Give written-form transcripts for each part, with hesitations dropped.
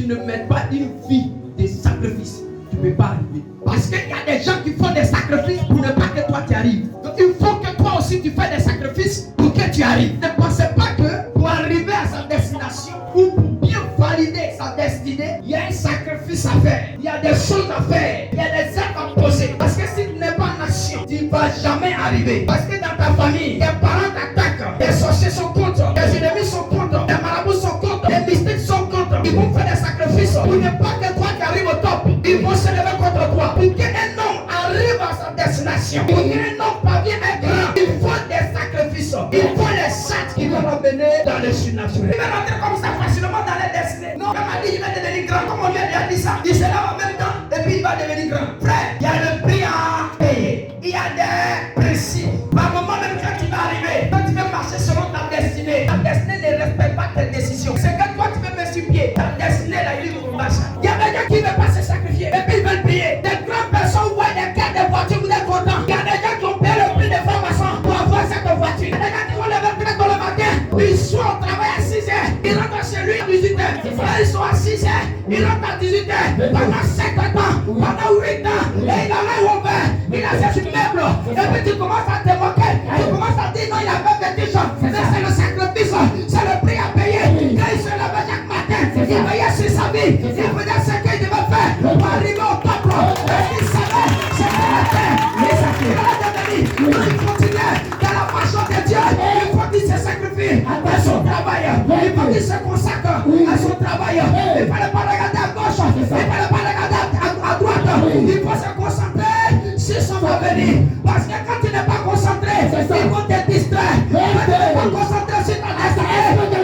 tu ne mets pas une vie de sacrifice, tu ne peux pas arriver. Parce qu'il y a des gens qui font des sacrifices pour ne pas que toi tu arrives. Donc il faut que toi aussi tu fasses des sacrifices pour que tu arrives. Ne pensez pas que pour arriver à sa destination ou pour bien valider sa destinée, il y a un sacrifice à faire. Il y a des choses à faire. Il y a des actes à poser. Parce que si tu n'es pas en action, tu ne vas jamais arriver. Parce que dans ta famille, tes parents t'attaquent, tes sorciers sont contre, tes ennemis sont contre, tes marabouts sont contre, tes mystiques sont contre. Ils vont faire des sacrifices pour ne pas que toi qui arrives au top. Ils vont se lever contre toi. Pour qu'un homme arrive à sa destination, pour qu'un homme parvienne à être grand, il faut des sacrifices. Il faut les chats qui vont l'emmener dans le surnaturel. Il va rentrer comme ça facilement dans les destinées. Non, il m'a dit il va devenir grand. Comme on lui a dit ça, il se lève en même temps et puis il va devenir grand. Frère, il y a le prix à payer. Il y a des principes. Par moment même quand tu vas arriver, quand tu veux marcher selon ta destinée ne respecte pas tes décisions. C'est que toi tu veux mettre sur pied. Ta destinée là, il est au marché. Il y a des gens qui ne veulent pas se sacrifier et puis ils veulent payer. Des grandes personnes voient des cartes de voitures, vous êtes contents. Il y a des gens qui ont payé le prix de formation pour avoir cette voiture. Il y a des gens qui vont lever très tôt le matin. Ils sont au travail à 6 heures. Ils rentrent chez lui à 18 heures. Ils sont à 6 heures. Ils rentrent à 18 heures. Pendant 50 ans, pendant 8 ans. Et il a l'œil ouvert. Il a fait du meuble. Et puis tu commences à te moquer. Tu commences à dire non, il a fait des choses. Mais c'est le sacrifice. C'est le prix à payer. Quand il se levait chaque matin, il veillait sur sa vie. Il faisait ce qu'il devait faire pour arriver au top. Et il savait ce qu'il allait faire. Il allait devenir. Il continuait dans la marche de Dieu. Il faut qu'il se sacrifie à son travail. Il faut qu'il se consacre à son travail. Il ne fallait pas regarder à gauche. Il ne fallait pas regarder à droite. Il faut se concentrer sur son avenir. Parce que quand tu n'es pas concentré, ils vont te distraire. Quand tu n'es pas concentré sur ta destinée, ils vont te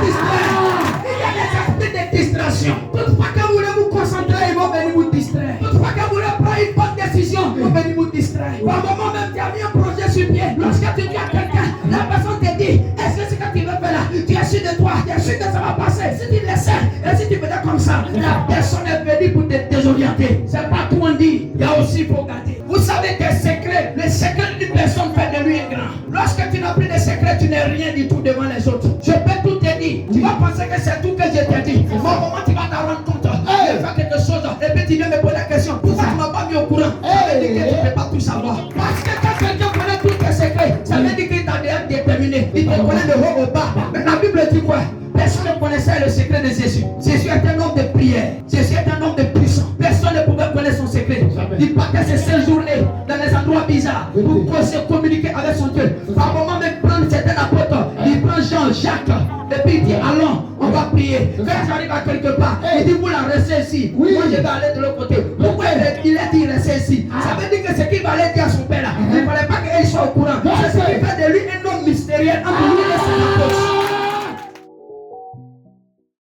distraire. Il y a des esprits de distraction. Toutefois que vous voulez vous concentrer, ils vont venir vous distraire. Toutefois que vous voulez prendre une bonne décision, ils vont venir vous distraire. Par moment même, tu as mis un projet sur pied. Lorsque tu dis à quelqu'un, la personne te dit, est-ce que c'est ce que tu veux faire là? Tu es sûr de toi, tu es sûr que ça va passer. Si tu laissais, et si tu faisais comme ça, la personne est venue pour te désorienter. C'est pas tout on dit, il y a aussi pour garder. Vous savez tes secrets, les secrets d'une personne fait de lui un grand. Lorsque tu n'as plus de secrets, tu n'es rien du tout devant les autres. Je peux tout te dire. Tu vas penser que c'est tout que je t'ai dit. Au moment tu vas t'en rendre compte, je fais quelque chose, et puis tu viens me poser la question. Pourquoi tu ne m'as pas mis au courant? Ça veut dire que tu ne peux pas tout savoir. Parce que quand quelqu'un connaît tous tes secrets, ça veut dire qu'il t'a déjà déterminé. Il te connaît de haut au bas. Mais la Bible dit quoi? Personne ne connaissait le secret de Jésus. Jésus est un homme de prière. Jésus est un homme de puissance. Personne ne pouvait connaître son secret. Il partait ses 5 journées dans les endroits bizarres pour se communiquer avec son Dieu. Par moment même prendre certains apôtres. Il prend Jean, Jacques. Et puis il dit allons, on va prier. Quand j'arrive à quelque part, il dit vous la restez ici. Moi je vais aller de l'autre côté. Pourquoi il a dit restez ici? Ça veut dire que ce qu'il va aller dire à son père là, il ne fallait pas qu'il soit au courant. C'est ce qui fait de lui un homme mystérieux entre lui et son apôtre.